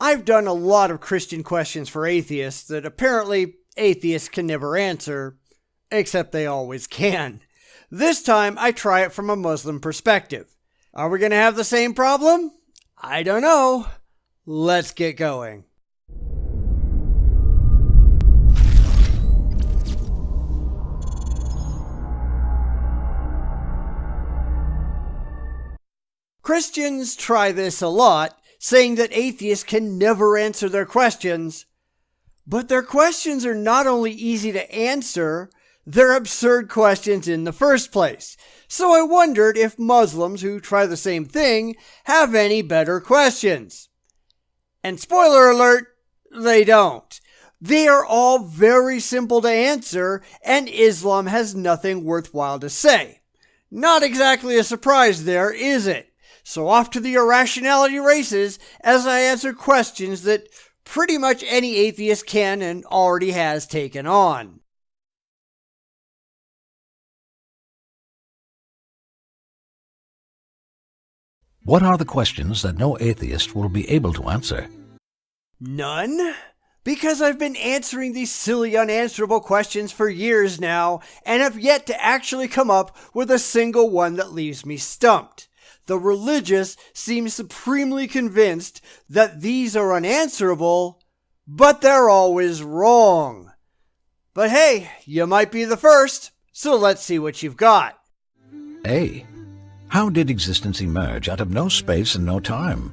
I've done a lot of Christian questions for atheists that apparently atheists can never answer, except they always can. This time I try it from a Muslim perspective. Are we going to have the same problem? I don't know. Let's get going. Christians try this a lot, saying that atheists can never answer their questions. But their questions are not only easy to answer, they're absurd questions in the first place. So I wondered if Muslims who try the same thing have any better questions. And spoiler alert, they don't. They are all very simple to answer, and Islam has nothing worthwhile to say. Not exactly a surprise there, is it? So off to the irrationality races as I answer questions that pretty much any atheist can and already has taken on. What are the questions that no atheist will be able to answer? None? Because I've been answering these silly unanswerable questions for years now and have yet to actually come up with a single one that leaves me stumped. The religious seem supremely convinced that these are unanswerable, but they're always wrong. But hey, you might be the first, so let's see what you've got. A. How did existence emerge out of no space and no time?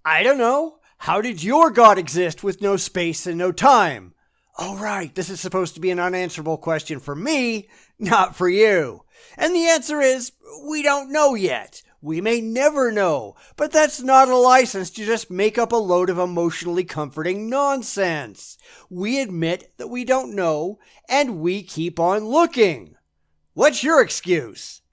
I don't know. How did your God exist with no space and no time? Oh right, this is supposed to be an unanswerable question for me, not for you. And the answer is, we don't know yet. We may never know, but that's not a license to just make up a load of emotionally comforting nonsense. We admit that we don't know, and we keep on looking. What's your excuse?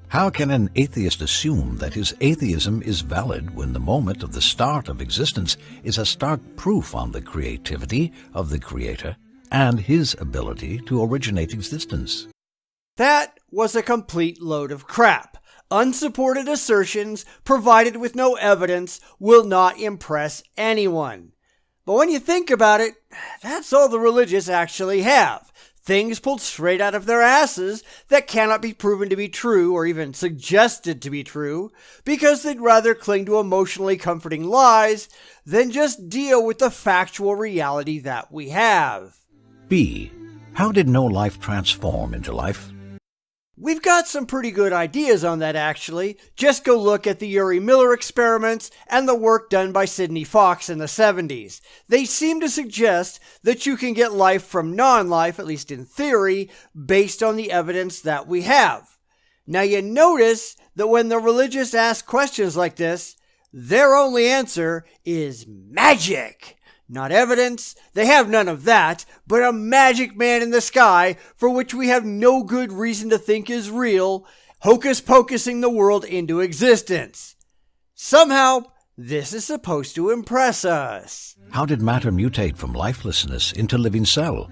How can an atheist assume that his atheism is valid when the moment of the start of existence is a stark proof on the creativity of the Creator and his ability to originate existence? That was a complete load of crap. Unsupported assertions, provided with no evidence, will not impress anyone. But when you think about it, that's all the religious actually have. Things pulled straight out of their asses that cannot be proven to be true or even suggested to be true, because they'd rather cling to emotionally comforting lies than just deal with the factual reality that we have. B. How did no life transform into life? We've got some pretty good ideas on that actually. Just go look at the Urey Miller experiments and the work done by Sidney Fox in the 70s. They seem to suggest that you can get life from non-life, at least in theory, based on the evidence that we have. Now you notice that when the religious ask questions like this, their only answer is magic. Not evidence, they have none of that, but a magic man in the sky for which we have no good reason to think is real, hocus-pocusing the world into existence. Somehow, this is supposed to impress us. How did matter mutate from lifelessness into living cell?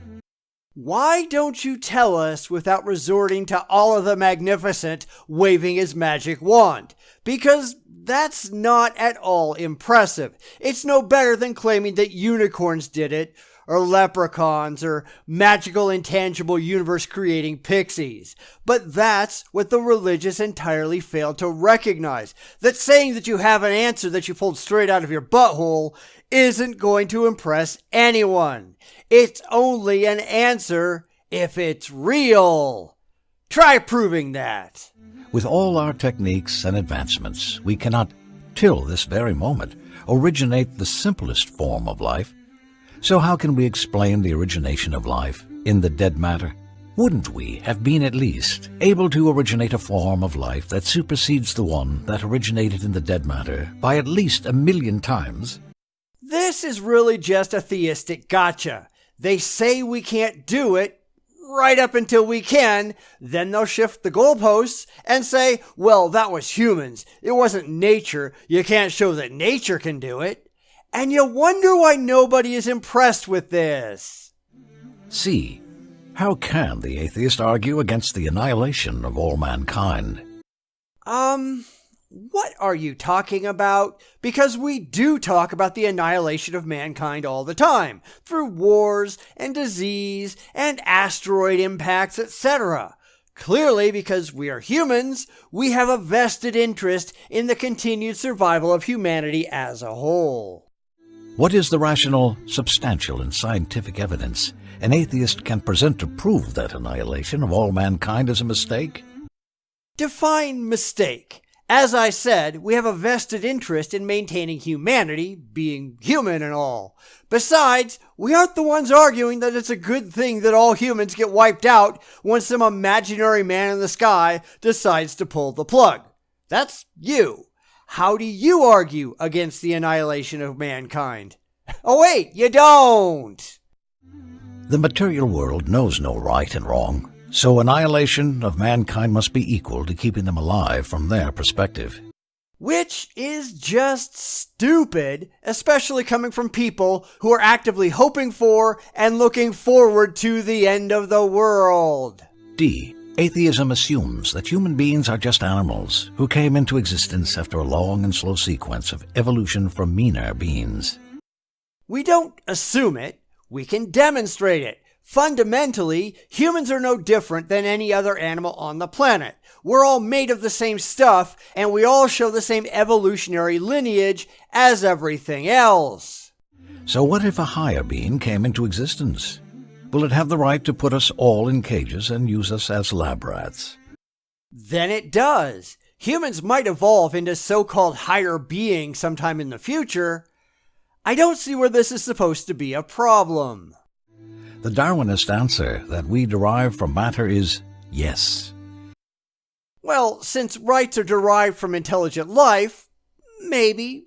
Why don't you tell us without resorting to all of the magnificent waving his magic wand? Because that's not at all impressive. It's no better than claiming that unicorns did it, or leprechauns, or magical intangible universe-creating pixies. But that's what the religious entirely failed to recognize. That saying that you have an answer that you pulled straight out of your butthole isn't going to impress anyone. It's only an answer if it's real. Try proving that. With all our techniques and advancements, we cannot, till this very moment, originate the simplest form of life. So how can we explain the origination of life in the dead matter? Wouldn't we have been at least able to originate a form of life that supersedes the one that originated in the dead matter by at least 1,000,000 times? This is really just a theistic gotcha. They say we can't do it, right up until we can, then they'll shift the goalposts and say, well, that was humans. It wasn't nature. You can't show that nature can do it. And you wonder why nobody is impressed with this. C. How can the atheist argue against the annihilation of all mankind? What are you talking about? Because we do talk about the annihilation of mankind all the time, through wars and disease and asteroid impacts, etc. Clearly, because we are humans, we have a vested interest in the continued survival of humanity as a whole. What is the rational, substantial, and scientific evidence an atheist can present to prove that annihilation of all mankind is a mistake? Define mistake. As I said, we have a vested interest in maintaining humanity, being human and all. Besides, we aren't the ones arguing that it's a good thing that all humans get wiped out when some imaginary man in the sky decides to pull the plug. That's you. How do you argue against the annihilation of mankind? Oh wait, you don't! The material world knows no right and wrong, so annihilation of mankind must be equal to keeping them alive from their perspective. Which is just stupid, especially coming from people who are actively hoping for and looking forward to the end of the world. D. Atheism assumes that human beings are just animals who came into existence after a long and slow sequence of evolution from meaner beings. We don't assume it, we can demonstrate it. Fundamentally, humans are no different than any other animal on the planet. We're all made of the same stuff, and we all show the same evolutionary lineage as everything else. So what if a higher being came into existence? Will it have the right to put us all in cages and use us as lab rats? Then it does. Humans might evolve into so-called higher beings sometime in the future. I don't see where this is supposed to be a problem. The Darwinist answer that we derive from matter is yes. Well, since rights are derived from intelligent life, maybe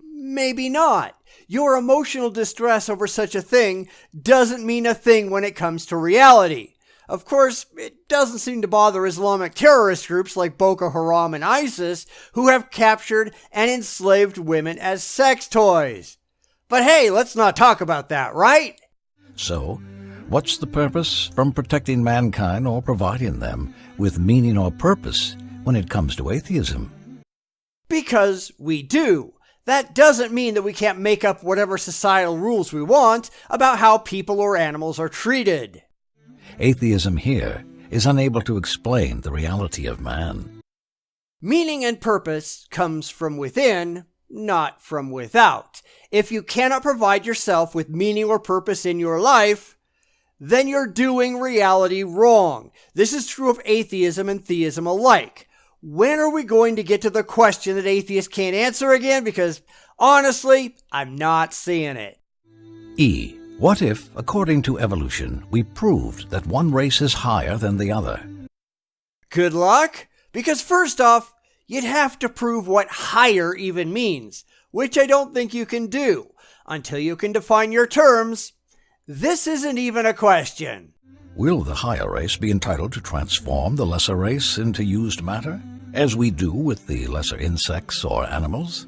not. Your emotional distress over such a thing doesn't mean a thing when it comes to reality. Of course, it doesn't seem to bother Islamic terrorist groups like Boko Haram and ISIS, who have captured and enslaved women as sex toys. But hey, let's not talk about that, right? So, what's the purpose from protecting mankind or providing them with meaning or purpose when it comes to atheism? Because we do. That doesn't mean that we can't make up whatever societal rules we want about how people or animals are treated. Atheism here is unable to explain the reality of man. Meaning and purpose comes from within, not from without. If you cannot provide yourself with meaning or purpose in your life, then you're doing reality wrong. This is true of atheism and theism alike. When are we going to get to the question that atheists can't answer again? Because honestly, I'm not seeing it. E. What if, according to evolution, we proved that one race is higher than the other? Good luck, because first off, you'd have to prove what higher even means, which I don't think you can do. Until you can define your terms, this isn't even a question. Will the higher race be entitled to transform the lesser race into used matter, as we do with the lesser insects or animals?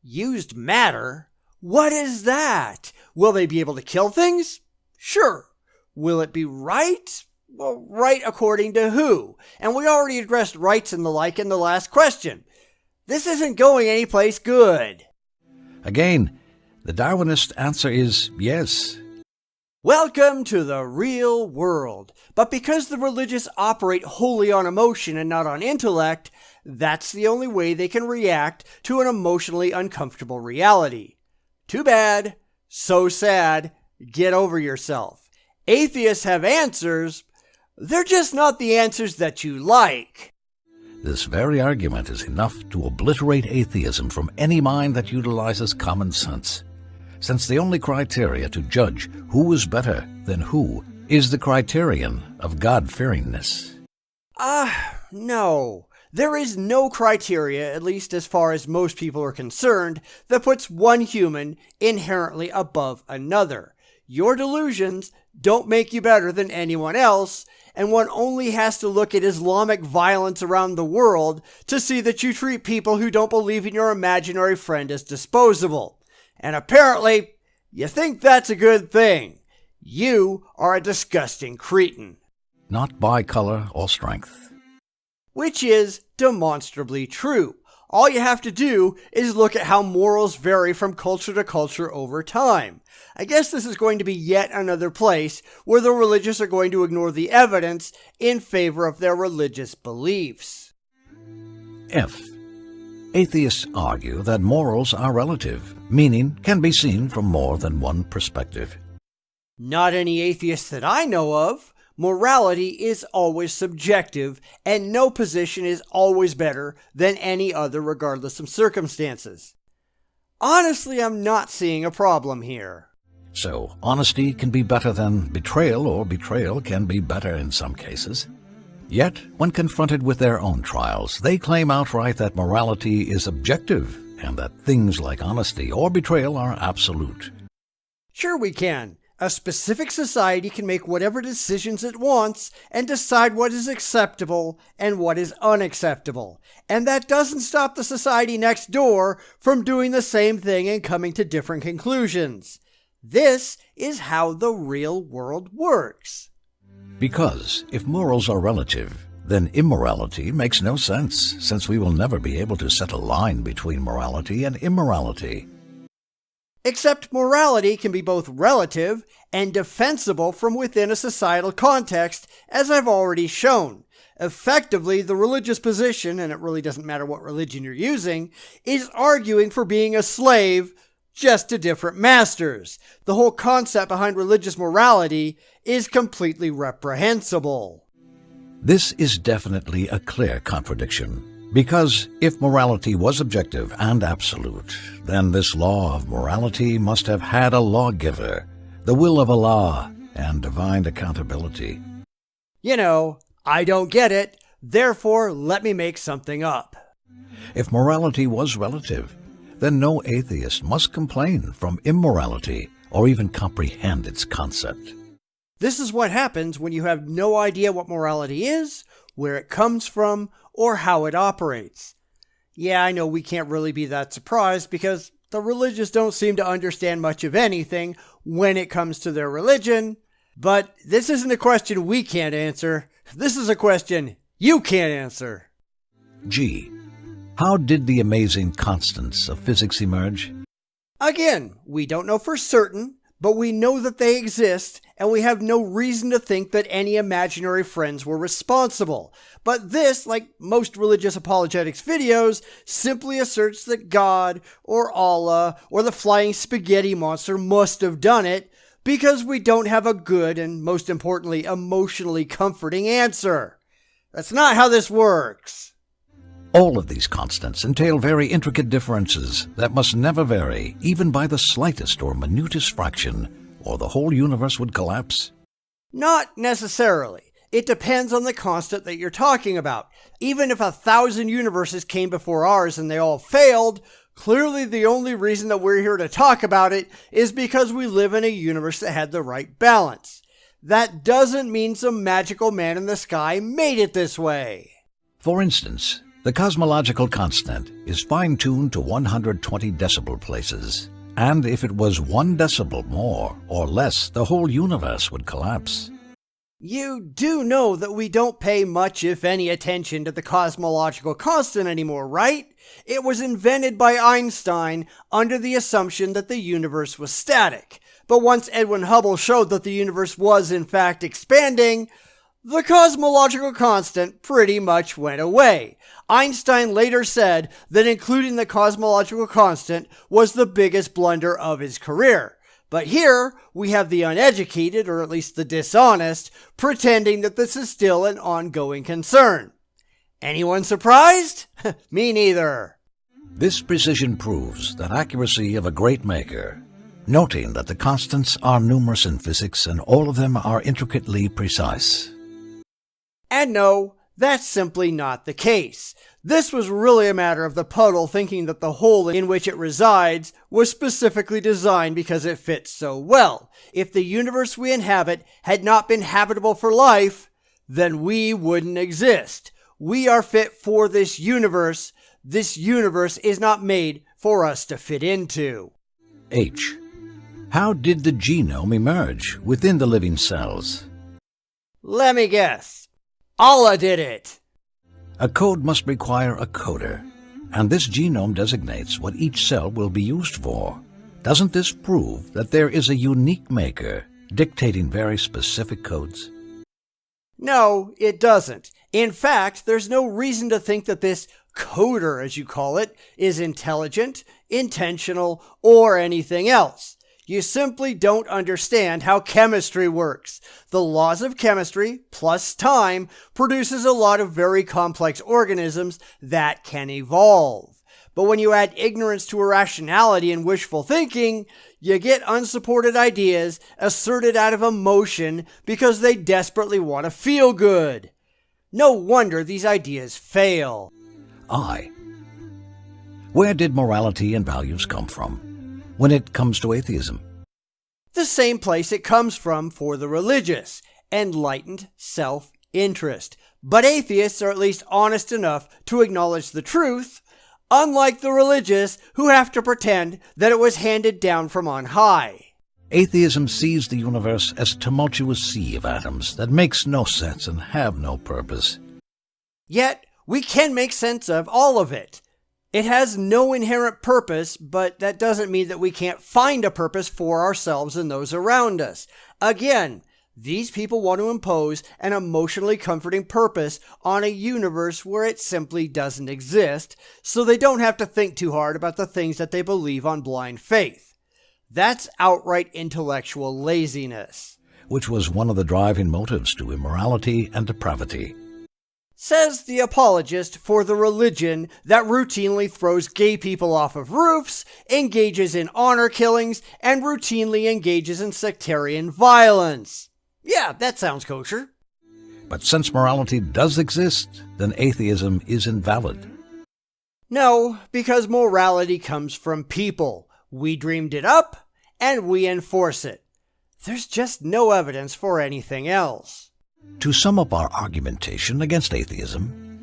Used matter? What is that? Will they be able to kill things? Sure. Will it be right? Well, right according to who? And we already addressed rights and the like in the last question. This isn't going anyplace good. Again, the Darwinist answer is yes. Welcome to the real world. But because the religious operate wholly on emotion and not on intellect, that's the only way they can react to an emotionally uncomfortable reality. Too bad. So sad. Get over yourself. Atheists have answers. They're just not the answers that you like. This very argument is enough to obliterate atheism from any mind that utilizes common sense, since the only criteria to judge who is better than who is the criterion of God-fearingness. No. There is no criteria, at least as far as most people are concerned, that puts one human inherently above another. Your delusions don't make you better than anyone else, and one only has to look at Islamic violence around the world to see that you treat people who don't believe in your imaginary friend as disposable. And apparently, you think that's a good thing. You are a disgusting cretin. Not by color or strength. Which is demonstrably true. All you have to do is look at how morals vary from culture to culture over time. I guess this is going to be yet another place where the religious are going to ignore the evidence in favor of their religious beliefs. F. Atheists argue that morals are relative, meaning can be seen from more than one perspective. Not any atheists that I know of. Morality is always subjective, and no position is always better than any other regardless of circumstances. Honestly, I'm not seeing a problem here. So, honesty can be better than betrayal, or betrayal can be better in some cases. Yet, when confronted with their own trials, they claim outright that morality is objective and that things like honesty or betrayal are absolute. Sure we can. A specific society can make whatever decisions it wants and decide what is acceptable and what is unacceptable. And that doesn't stop the society next door from doing the same thing and coming to different conclusions. This is how the real world works. Because if morals are relative, then immorality makes no sense, since we will never be able to set a line between morality and immorality. Except morality can be both relative and defensible from within a societal context, as I've already shown. Effectively, the religious position, and it really doesn't matter what religion you're using, is arguing for being a slave just to different masters. The whole concept behind religious morality is completely reprehensible. This is definitely a clear contradiction. Because if morality was objective and absolute, then this law of morality must have had a lawgiver, the will of Allah, and divine accountability. You know, I don't get it, therefore let me make something up. If morality was relative, then no atheist must complain from immorality or even comprehend its concept. This is what happens when you have no idea what morality is, where it comes from, or how it operates. Yeah, I know we can't really be that surprised because the religious don't seem to understand much of anything when it comes to their religion. But this isn't a question we can't answer. This is a question you can't answer. G. How did the amazing constants of physics emerge? Again, we don't know for certain, but we know that they exist, and we have no reason to think that any imaginary friends were responsible. But this, like most religious apologetics videos, simply asserts that God, or Allah, or the flying spaghetti monster must have done it, because we don't have a good and, most importantly, emotionally comforting answer. That's not how this works. All of these constants entail very intricate differences that must never vary, even by the slightest or minutest fraction, or the whole universe would collapse. Not necessarily. It depends on the constant that you're talking about. Even if 1,000 universes came before ours and they all failed, clearly the only reason that we're here to talk about it is because we live in a universe that had the right balance. That doesn't mean some magical man in the sky made it this way. For instance, the cosmological constant is fine-tuned to 120 decibel places, and if it was 1 decibel more or less, the whole universe would collapse. You do know that we don't pay much, if any, attention to the cosmological constant anymore, right? It was invented by Einstein under the assumption that the universe was static. But once Edwin Hubble showed that the universe was in fact expanding, the cosmological constant pretty much went away. Einstein later said that including the cosmological constant was the biggest blunder of his career. But here, we have the uneducated, or at least the dishonest, pretending that this is still an ongoing concern. Anyone surprised? Me neither. This precision proves that accuracy of a great maker, noting that the constants are numerous in physics and all of them are intricately precise. And no, that's simply not the case. This was really a matter of the puddle thinking that the hole in which it resides was specifically designed because it fits so well. If the universe we inhabit had not been habitable for life, then we wouldn't exist. We are fit for this universe. This universe is not made for us to fit into. H. How did the genome emerge within the living cells? Let me guess. Allah did it. A code must require a coder, and this genome designates what each cell will be used for. Doesn't this prove that there is a unique maker dictating very specific codes? No, it doesn't. In fact, there's no reason to think that this coder, as you call it, is intelligent, intentional, or anything else. You simply don't understand how chemistry works. The laws of chemistry, plus time, produces a lot of very complex organisms that can evolve. But when you add ignorance to irrationality and wishful thinking, you get unsupported ideas asserted out of emotion because they desperately want to feel good. No wonder these ideas fail. Where did morality and values come from when it comes to atheism? The same place it comes from for the religious, enlightened self-interest. But atheists are at least honest enough to acknowledge the truth, unlike the religious who have to pretend that it was handed down from on high. Atheism sees the universe as a tumultuous sea of atoms that makes no sense and have no purpose. Yet, we can make sense of all of it. It has no inherent purpose, but that doesn't mean that we can't find a purpose for ourselves and those around us. Again, these people want to impose an emotionally comforting purpose on a universe where it simply doesn't exist, so they don't have to think too hard about the things that they believe on blind faith. That's outright intellectual laziness. Which was one of the driving motives to immorality and depravity. Says the apologist for the religion that routinely throws gay people off of roofs, engages in honor killings, and routinely engages in sectarian violence. Yeah, that sounds kosher. But since morality does exist, then atheism is invalid. No, because morality comes from people. We dreamed it up, and we enforce it. There's just no evidence for anything else. To sum up our argumentation against atheism.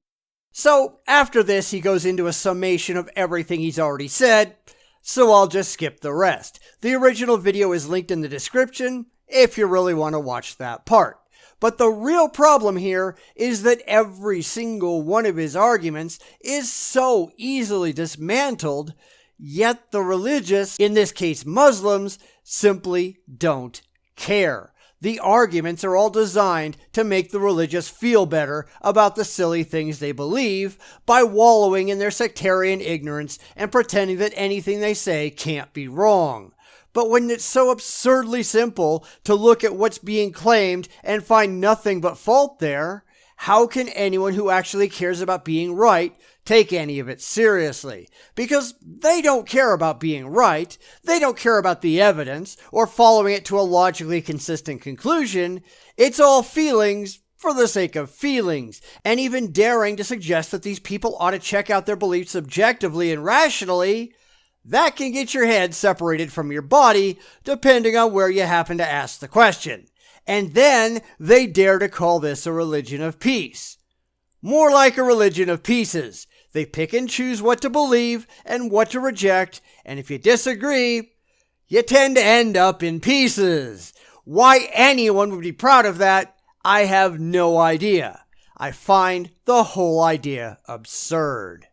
So, after this, he goes into a summation of everything he's already said, so I'll just skip the rest. The original video is linked in the description if you really want to watch that part. But the real problem here is that every single one of his arguments is so easily dismantled, yet the religious, in this case Muslims, simply don't care. The arguments are all designed to make the religious feel better about the silly things they believe by wallowing in their sectarian ignorance and pretending that anything they say can't be wrong. But when it's so absurdly simple to look at what's being claimed and find nothing but fault there, how can anyone who actually cares about being right take any of it seriously? Because they don't care about being right, they don't care about the evidence, or following it to a logically consistent conclusion. It's all feelings for the sake of feelings, and even daring to suggest that these people ought to check out their beliefs objectively and rationally, that can get your head separated from your body, depending on where you happen to ask the question. And then they dare to call this a religion of peace. More like a religion of pieces. They pick and choose what to believe and what to reject, and if you disagree, you tend to end up in pieces. Why anyone would be proud of that, I have no idea. I find the whole idea absurd.